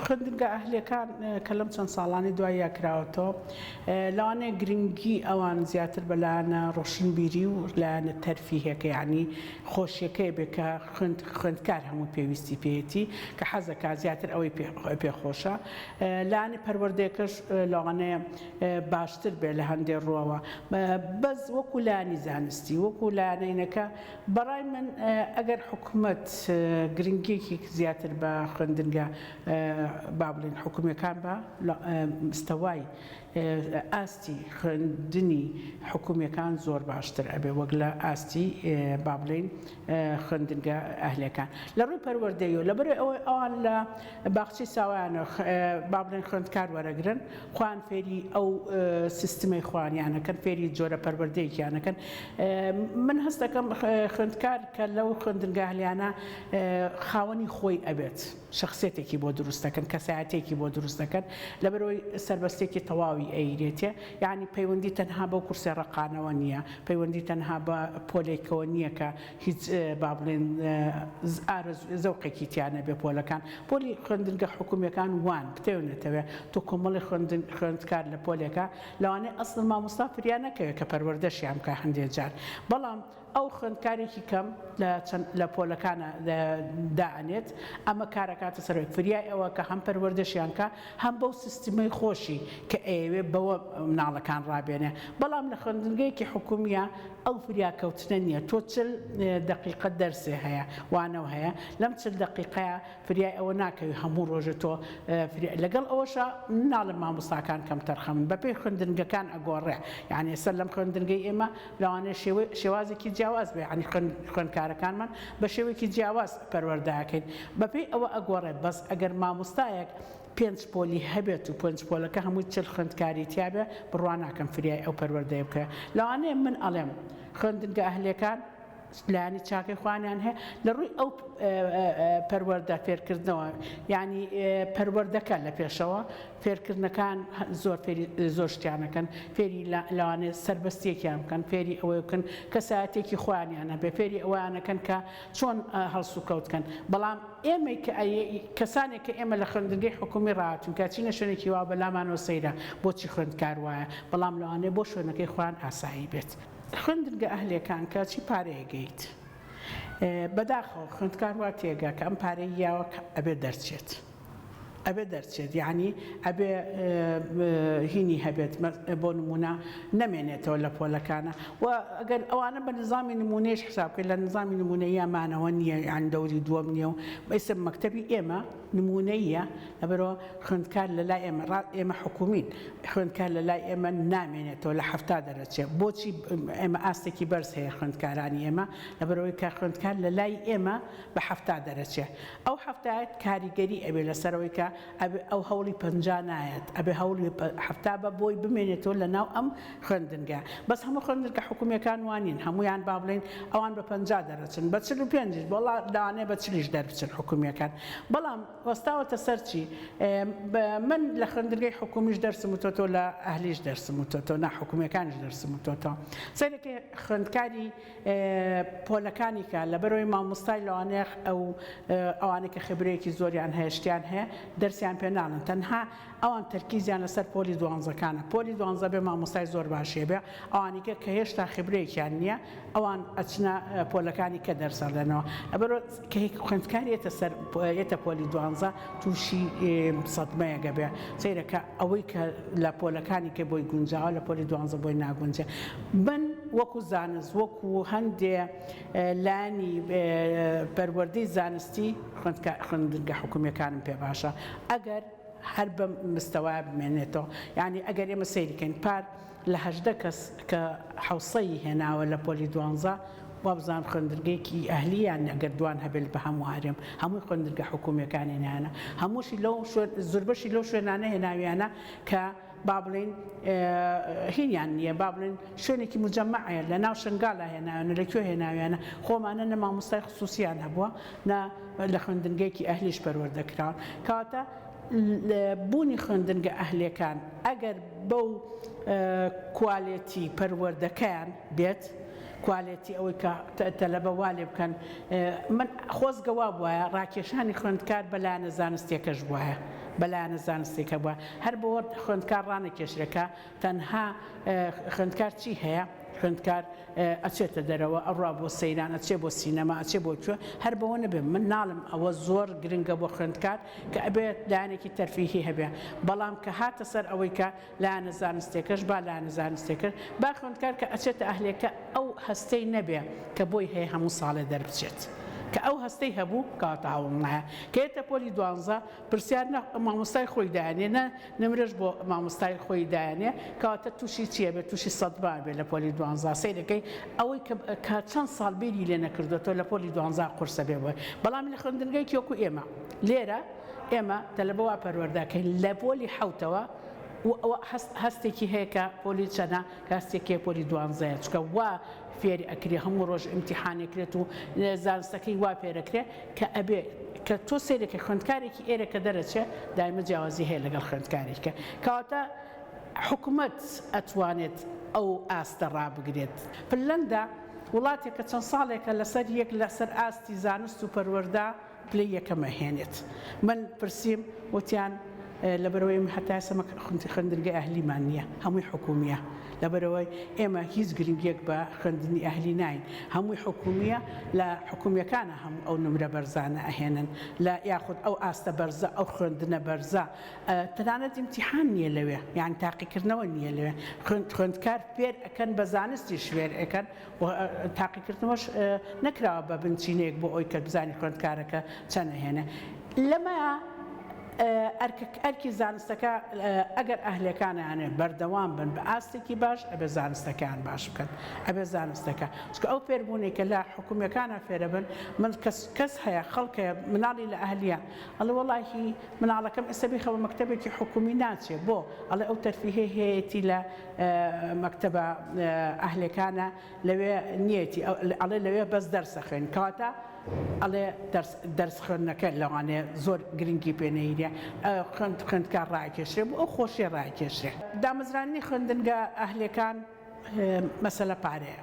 خوێندنگە ئەهلەکان کە لەم چەند ساڵانی دوای کراوەتەوە لەوانەیە گرنگی ئەوان زیاتر بەلایەنە ڕۆشنبیری و لایەنە تەرفیهەکە یعنی خۆشیەکەی بێ کە خوێندکار هەموو پێویستی پێێتی کە حەزەکە زیاتر ئەوەی پێخۆشە لایەنی پەروەردەیەکەش لەوانەیە باشتر بێ لە هەندێک ڕۆوە بەس وەکو لایەنی زانستی وەکو لایەنەکە بەڕای من ئەگەر حکوومەت گرنگێکی زیاتر بە خوێندنگە با بڵێن حکوومەکان بە مستەوای ئاستی خوێندنی حکوومەکان زۆر باشتر ئەبێ وەک لە ئاستی با بڵێن خوێندنگە ئەهلەکان لە ڕووی پەروەردەیەوە لەبەرەوەی ئەوان لە باخچەی ساوایانە با بڵێن خوێندکار وەرەگرن خوان فێری ئەو سیستمی خوانیانەکەن فێری جۆرە پەروەردەیەکیانەکەن من هەست دەکەم خوێندکار کە لەو خوێندنگە ئەهلیانە خاوەنی خۆی ئەبێت شخصیتێکی بۆ دروست دەکەن کەسایەتێکی بۆ دروست دەکەن لەبەرەوەی سەربەستێکی تەواوی ئەیرێتێ یعنی پەیوەندی تەنها بەو کورسێ ڕقانەوە نییە پەیوەندی تەنها بە پۆلێکەوە نییە کە هیچ با بڵێن زەوقێکی تیانە بێ پۆلەکان پۆلی خوێندنگە حکوومەکان وان بتێونێتەوە تۆ کۆمەڵی خوێندکار لە پۆلێکە لەوانەیە ئەسڵ مامۆستا فریان نەکەوێت کە پەروەردەشیان بکە هەندێک جار بەڵام ئەو خوێندکارێکی کەم لە پۆلەکانە دائنێت ئەمە کارەکاتە سەرۆی فریای ئەوە کە هەم پەروەردەشیان کە هەم بەو سیستمەی خۆشی کە ئێوێ بەوە مناڵەکان ڕابێنێ بەڵام لە خوێندنگەیەکی حکوومیە ئەو فریاکەوتنە نییە تۆ چل دقیقە دەرسێ هەیە وانەوە هەیە لەم چل دقیقەیە فریای ئەوە ناکەوی هەموو ڕۆژە تۆ لەگەڵ ئەوەشە ناڵە مامۆستاکان کەم تەرخەمن بەپێی خوێندنگەکان ئەگۆڕێ یعنی سەر لەم خوێندنگەی ئێمە لەوانەیە شێوازێکی جیاواز بێ ینی خوێندکارەکانمان بە شێوەیەکی جیاواز پەروەردەکەین بەپێی ئەوە ئەگۆڕێ بەس ئەگەر مامۆستایەک 5 پۆلی هەبێت و 5 پۆلەکە هەمووی چل خوێندکاری تیابێ بڕوان ناکەم فریای ئەو پەروەردەیە بکە لەوانەیە من ئەڵێم خوێندنگە ئەهلەکان لایەنی چاکەی خوانیان هەیە لە ڕووی ئەو پەروەردە فێرکردنەوە یعنی پەروەردەکە لە پێشەوە فێرکردنەکان زۆر شتیانەکەن فێری لەوانێت سەربەستیەکیان بکەن فێری ئەوەی بکەن کەسایەتێکی خوانیانە بێ فێری ئەویانەکەن کە چۆن هەڵسو کەوتکەن بەڵام ئێمەی کە کەسانێک کە ئێمە لە خوێندنگەی حکومی ڕاتون کە چینە شوێنێکی وا بەلامانەوە سەیرە بۆچی خوێندکار وایە بەڵام لەوانەیە بۆ شوێنەکەی خوان ئاسایی بێت خوێندنگە ئەهلەکان کە چی پارەیەگەیت بەداخەوە خوێندکار وا تێگا کە ئەم پارەی یاوە ئەبێ دەرچێت ئەبێ دەرچێت یعنی ئەبێ هینی هەبێت بۆ نمونە نەمێنێتەوە لە پۆلەکانە و ئەگەر ئەوانە بە نظامی نمونەیەش حسابکەن لە نظامی نمونەیە ئەمانەوە نییە یان دەوری دووەم نییە و ئێستا مەکتەبی ئێمە نمونەیە لەبەرەوە خوێندکار لە لای ئێمە حکومین خوێندکار لە لای ئێمە نامێنێتەوە لە 70 دەرەچێت بۆچی ئێمە ئاستێکی بەرز هەیە خوێندکارانی ئێمە لەبەرەوەی کە خوێندکار لە لای ئێمە بە 70 دەرەچێت ئەو 70 کاریگەری ئەبێ لەسەرەوەی کە ئەو هەوڵی 50 نایەت ئەبێ هەوڵی 70 بە بۆی بمێنێتەوە لە ناو ئەم خوێندنگە بەس هەموو خوێندنگە حکوومیەکان وانین هەمویان با بڵێن ئەوان بە 50 دەرەچن بە 45 وەڵا داوانێ بە 40 دەربچن حکوومیەکان بەڵام وەستاوەتە سەرچی من لە خوێندنگەی حکومیش دەرسم وتۆتۆ لە ئەهلیش دەرسم وتۆتۆ ناحکوومیەکانش دەرسم وتۆتۆ سەرێکی خوێندکاری پۆلەکانی کە لەبەرەوەی مامۆستای لەوانەیە ئەوانەی کە خبرەیەکی زۆریان هەیە شتیان هەیە دەرسیان پێ ناڵن تەنها ئەوان تەرکیزیان لەسەر پۆلی دوانزەکانە پۆلی دوانزە بێ مامۆستای زۆر باشێ بێ ئەوانیکە کە هێشتا خبرەیەکیان نییە ئەوان ئەچنە پۆلەکانی کە دەرسەڵێنەوە ئەبەرۆ کە خوێندکارێتە سەر یێتە پۆلی دوانزە تووشی سەدمەیەگە بێ سەیرەکە ئەوەی کە لە پۆلەکانی کە بۆی گونجاوە لە پۆلی دوانزە بۆی ناگونجێ من وەکو زانست وەکو هەندێ لانی پەروەردەی زانستی خوێندنگە حکوومیەکانم پێ باشە ئەگەر هەر بە مستەوای بمێنێتەوە یعنی ئەگەر ئێمە سەیریکەین پار لە 18 کەس کە حوسەی هێناوە لە پۆلی دوانزە وابزان خوێندنگەیەکی ئەهلیان ئەگەر دوان هەبێت بە هەموو هەرێم هەمووی خوێندنگە حکوومیەکانی هێنانە هەمووشی لەو زۆربەشی لەو شوێنانە هێناویانە کە با بڵێن هینیان نییە با بڵێن شوێنێکی مجەمەعە لە ناو شنگالە هێناویانە لەکوێ هێناویانە خۆمانە نە مامۆستای خصوصیان هەبووە لە خوێندنگەیەکی ئەهلیش پەروەردەکراون کەواتە بوونی خوێندنگە ئەهلەکان ئەگەر بەو کواڵێتی پەروەردەکەیان بێت کواڵێتی ئەوەی کە تەلەبە وا لێ بکەن من خۆزگەوا بووایە ڕاکێشانی خوێندکار بەلایەنە زانستیەکەش بووایە بەلایەنە زانستێکە بووە هەر بۆ خوێندکار ڕانەکێشرەکە تەنها خوێندکار چی هەیە؟ خوێندکار ئەچێتە دەرەوە ئەڕوا بۆ سەیران ئەچێ بۆ سینەما ئەچێ بۆ کوێ هەر بەوە نەبێ من ناڵم ئەوە زۆر گرنگە بۆ خوێندکار کە ئەبێت لایەنێکی تەرفیهی هەبێ بەڵام کە هاتە سەر ئەوەی کە لایەنە زانستێکەش با لایەنە زانستێکرد با خوێندکار کە ئەچێتە ئەهلێکە ئەو هەستەی نەبێ کە بۆی هەیە هەموو ساڵێ دەربچێت کە ئەو هەستەی هەبوو کاتەواو نایە کێتە پۆلی 12 پرسیار مامۆستای خۆی دایانێ نمرش بۆ مامۆستای خۆی دایانێ کەواتە تووشی چیە بێت تووشی سەدبا بێت لە پۆلی 12 سەیرەکەی ئەوەی کە چەند ساڵ بیری لێ نەکردوێتەوە لە پۆلی 12 قورسە بێ بۆی بەڵام لە خوێندنگەی وەکو ئێمە لێرە ئێمە تەلەبەوە پەروەردەکەین لە پۆلی حوتەوە هەستێکی هەیە کە پۆلی چەنە کە هەستێکی پۆلی 12 چکە وا فێری ئەکرێ هەموو ڕۆژ ئیمتیحانێکرێت و زانستەکەی وا پێرەکرێ کە ئەبێ کە تۆ سێرێکە خوێندکارێکی ئێرەکە دەرەچێ دایمە جیاوازی هەیە لەگەڵ خوێندکارێکە کەواتە حکوومەت ئەتوانێت ئەو ئاستە ڕابگرێت فنلەندا وڵاتێکە چەند ساڵێکە لەسەر یەک لەسەر ئاستی زانست و پەروەردا پلەی یەکەمە هێنێت من پرسییم وتیان لەبەرەوەی هەتا ئێستا خوێندنگە ئەهلیمان نییە هەمووی حکومیە لەبەرەوەی ئێمە هیچ گرنگێک بە خوێندنی ئەهلی ناین هەمووی حکومیە لە حکومیەکانە هەموو ئەو نمرە بەرزانە ئەهێنن لە یاخود ئەو ئاستە بەرزە ئەو خوێندنە بەرزە تەنانەت ئیمتیحان نییە لەوێ یان تاقیکردنەوە نییە لەوێ خوێندکار فێر ئەکەن بە زانستی شوێر ئەکەن تاقیکردنەوەش نەکراوە بە بنچینەیەک بۆ ئەوی کە بزانی خوێندکارەکە چەند ئەهێنە لەمە ئەرکی زانستەکە ئەگەر ئەهلەکانیانێ بەردەوام بن بە ئاستێکی باش ئەبێ زانستەکان باش بکەن ئەبێ زانستەکە چکە ئەو فێربوونێکە لە حکومیەکانە فێرە بن من کەس هەیە خەڵکەیە مناڵی لە ئەهلیە ئەڵێ وەڵاهی مناڵەکەم ئێستا بیخەوە مەکتەبێکی حکومی ناچێت بۆ ئەڵێ ئەو تەرفیهەی هەیەی لە مەکتەبە ئەهلەکانە لەوێ نیەتی ئەڵێ لەوێ بەس دەرسە خوێن کەواتە ئەڵێ دەرس خوێندنەکە لەوانێ زۆر گرنگی پێنەیرە خوێندکار ڕاکێشرێ بۆ ئەو خۆشیە ڕاکێشرێ دامەزرانی خوێندنگە ئەهلەکان مەسەلە پارەیە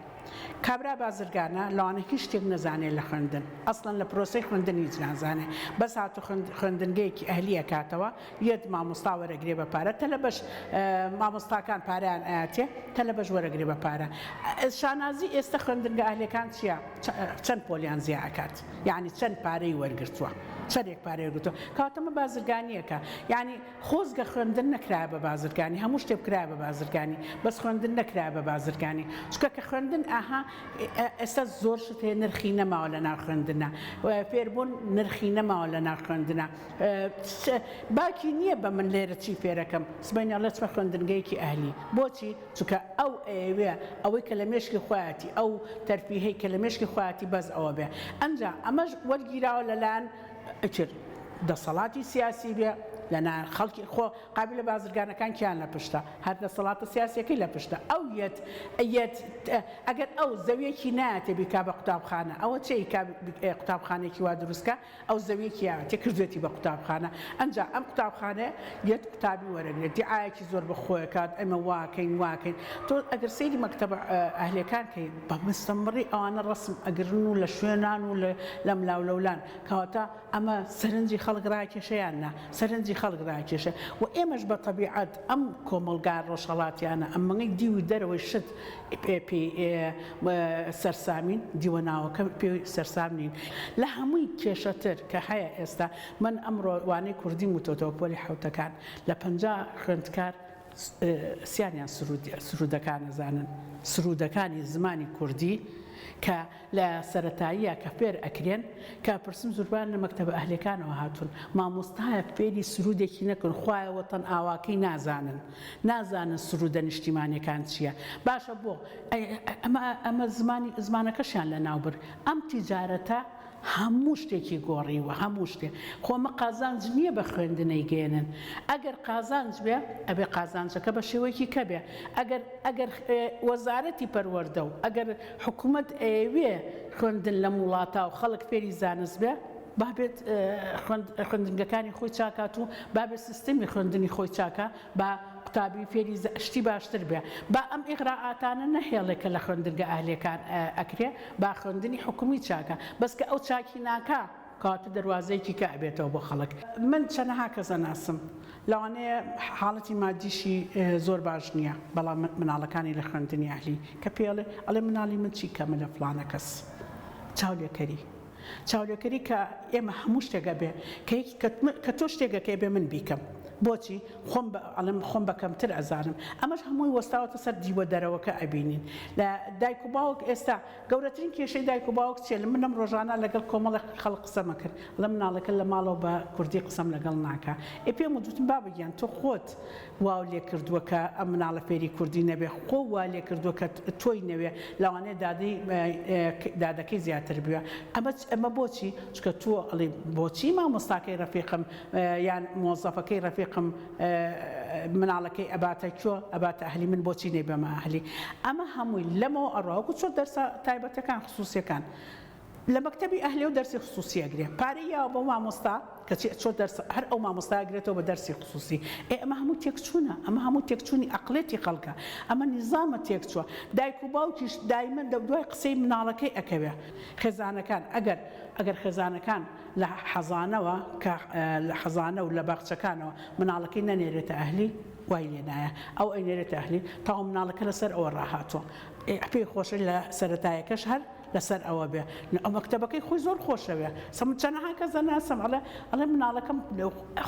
کابرا بازرگانە لەوانە هیچ شتێک نەزانێت لە خوێندن ئەسڵەن لە پرۆسەی خوێندنی هیچ نازانێت بەس هاتوو خوێندنگەیەکی ئەهلیە کاتەوە یەک مامۆستا وەرەگرێ بە پارە تەلە بەش مامۆستاکان پاریان ئاەتێ تەلە بەش وەرەگرێ بە پارە شانازی ئێستا خوێندنگە ئەهلەکان چییە چەند پۆلیان زیاد ئەکات یعنی چەند پارەی وەرگرتووە چەندێک پارەی وەرگرتووە کاتەمە بازرگانیەکە یعنی خۆزگە خوێندن نەکرا بە بازرگانی هەموو شتێک کرا بە بازرگانی بەس خوێندن نەکرا بە بازرگانی چکە کە خوێندن ئاها ئێستا زۆر شت هەیە نرخی نەماوە لە ناو خوێندنە فێربوون نرخی نەماوە لە ناو خوێندنە باکی نییە بە من لێرە چی فێرەکەم سبەینە لە چمە خوێندنگەیەکی ئەهلی بۆچی چونکە ئەو ئەوێ ئەوەی کە لە مێشکی خۆیەتی ئەو تەرفیهەی کە لە مێشکی خۆیەتی بەس ئەوە بێ ئەنجا ئەمەش وەرگیراوە لەلایەن دەسەڵاتی سیاسی بێ لەنا خەڵکی خۆ قابلە بازرگانەکان کیان لە پشتە هەر دەسەڵاتە سیاسیەکەی لە پشتە ئەو ئەگەر ئەو زەویەکی نایەتێ بیکا بە قوتابخانە ئەوە چی قوتابخانێکی وا دروستکە ئەو زەویەکی یاوەتێ کردوێتی بە قوتابخانە ئەنجا ئەم قوتابخانە یەک قوتابی وەرەگرێت دیعایەکی زۆر بەخۆیە کات ئەمە واکەین تۆ ئەگەر سەیری مەکتەبە ئەهلەکان کەی بە مستەمڕی ئەوانە ڕسم ئەگرن و لە شوێنان و لە ملاولەولان کەواتە ئەمە سەرنجی خەڵک ڕاکێشەیان نا سەرنجی خەڵک ڕاکێشە و ئێمەش بە تەبیعەت ئەم کۆمەلگار ڕۆژهەڵاتیانە ئەمەی دیوی دەرەوەی شت سەرسامین دیوە ناوەکە پێ سەرسامنین لە هەمووی کێشەتر کە هەیە ئێستا من ئەمڕۆ وانەی کوردی وتۆتەوە پۆلی حوتەکان لە 50 خوێندکار سیانیان سرودەکان نەزانن سرودەکانی زمانی کوردی کە لە سەرەتاییە کە فێر ئەکرێن کە پرسم زوربان لە مەکتەبە ئەهلەکانەوە هاتوون مامۆستایە فێری سرودێکی نەکەن خوایە وەتەن ئاواکەی نازانن سرودە نیشتیمانیەکان چییە باشە بۆ ئەمە زمانەکەشیان لە ناوبر ئەم تیجارەتە هەموو شتێکی گۆڕیوە هەموو شتێک خۆمە قازانج نییە بە خوێندنەی گێنن ئەگەر قازانج بێ ئەبێ قازانجەکە بە شێوەیەکی کە بێ ئەگەر وەزارەتی پەروەردە و ئەگەر حکوومەت ئەوێ خوێندن لە وڵاتە و خەڵک فێری زانست بێ بابێت خوێندنگەکانی خۆی چاکات و بابێت سیستەمی خوێندنی خۆی چاکە بە قوتابی فێری شتی باشتر بێ با ئەم ئیغراعاتانە نەهێڵێکە لە خوێندنگە ئەهلەکان ئەکرێ با خوێندنی حکومی چاکە بەس کە ئەو چاکی ناکە کەواتە دەواازەیەکی کە ئەبێتەوە بۆ خەڵک. من چەندەها کەسە ناسم لەوانەیە حاڵەتی مادیشی زۆر باش نییە، بەڵام مناڵەکانی لە خوێندنی ئەهلی کە پێڵێ ئەڵێ مناڵی من چی کەمە لە فلانە کەس. چاولێکەری کە ئێمە هەموو شتێگە بێ کە تۆ شتێگەکەی بێ من بیکەم. بۆچی خۆم بەکەمتر ئەزانم. ئەمەش هەمووی وەستاوەتە سەر دیوە دەرەوەکە ئەبینین. لە دایک و باوک ئێستا گەورەترین کێشەی دایک و باوک چێ منم ڕۆژانە لەگەڵ کۆمەڵی خەڵک قسەمە کرد لە مناڵەکە لە ماڵەوە بە کوردی قسەم لەگەڵ ناکە. پێم وتم بابگیان تۆ خۆت واو لێ کردووە کە ئەم مناڵە فێری کوردی نەبێ، خۆ وا لێ کردووە کە تۆی نەوێ لەوانەیە دادەکەی زیاتر بووە. ئەمە بۆچی؟ چکە تۆ ئەڵێ بۆچی مامۆستاکەی ڕەفیقم یان مۆزەفەکەی ڕەفیق مناڵەکەی ئەباتە کوێ ئەباتە ئەهلی من بۆچی نەی بەمە ئەهلی. ئەمە هەمووی لەمەوە ئەڕاوەکو چۆ دەرسە تایبەتەکان خصوصیەکان لە مەکتەبی ئەهلی و دەرسی خصوصی ئەگرێ پارەیەوە بۆ مامۆستا کە چۆ دەرس هەر ئەو مامۆستا ئەگرێتەوە بە دەرسی خصوصی. ئەمە هەموو تێکچوونە، ئەمە هەموو تێکچوونی عەقڵێتی خەڵکە، ئەمە نیزامە تێکچووە. دایک و باوکیش دایمەن دوای قسەی مناڵەکەی ئەکەوێ. خێزانەکان ئەگەر خێزانەکان لە حەزانەوە کە لە حەزانە و لە باخچەکانەوە مناڵەکەی نەنێرێتە ئەهلی وای لێ نایە ئەو ئەینێرێتە ئەهلی تاوە مناڵەکە لەسەر ئەوە ڕاهاتوە. پێی خۆشە لە سەرەتایەکەش هەر لەسەر ئەوە بێ. ئەو مەکتەبەکەی خۆی زۆر خۆشەوێ. چەندەها کەس ناسم ئەڵێ مناڵەکەم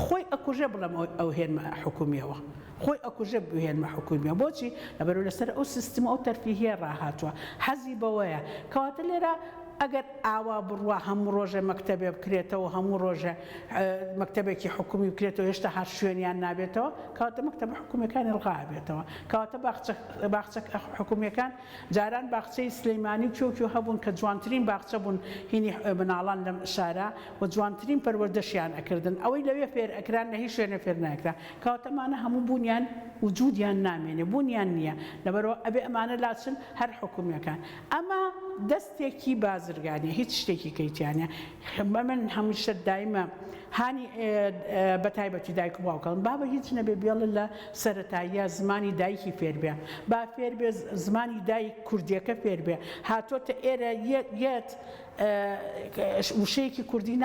خۆی ئەکوژێ بڵێم ئەو هێنمە حکومیەوە. خۆی ئەکوژێ بهێنمە حکومیە. بۆچی؟ لەبەرەوە لەسەر ئەو سیستم ئەو تەرفیهیە ڕاهاتووە. حەزی بەوەیە کەواتە لێرە ئەگەر ئاوا بڕوا هەموو ڕۆژێ مەکتەبێ بکرێتەوە، هەموو ڕۆژێ مەکتەبێکی حکومی بکرێتەوە، هێشتا هەر شوێنیان نابێتەوە، کەواتە مەکتەبە حکومیەکانی ڕقابێتەوە. کەواتە باخچە حکومیەکان جاران باخچەی سلەیمانی کێو هەبوون کە جوانترین باخچە بوون هینی مناڵان لەم شارە و جوانترین پەروەردەشیان ئەکردن. ئەوەی لەوێ فێر ئەکران نە هیچ شوێنە فێر ناکرا. کەواتەمانە هەموو بوونیان وجودیان نامێنێ، بوونیان نییە. لەبەرەوە ئەبێ ئەمانە لاچن هەر حکومیەکان. ئەمە دەستێکی بازرگانیە، هیچ شتێکی کەیتیانە. من هەمیشە دایمە هانی بەتایبەتی دایک و باوکەڵم بابە هیچ نەبێ بێڵە لە سەرەتاییە زمانی دایکی فێر بێ، با فێر بێ زمانی دایک کوردیەکە فێر بێ. هاتۆتە ئێرە یەت وشەیەکی کوردی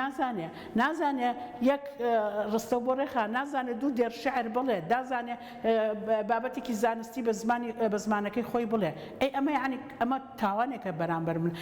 نازانێ یەک ڕستە بۆ ڕێخا، نازانێ دوو دێر شعر بڵێ، دازانێ بابەتێکی زانستی بە زمانەکەی خۆی بڵێ. ئەمە یعنی ئەمە تاوانێکە بەرامبەر من.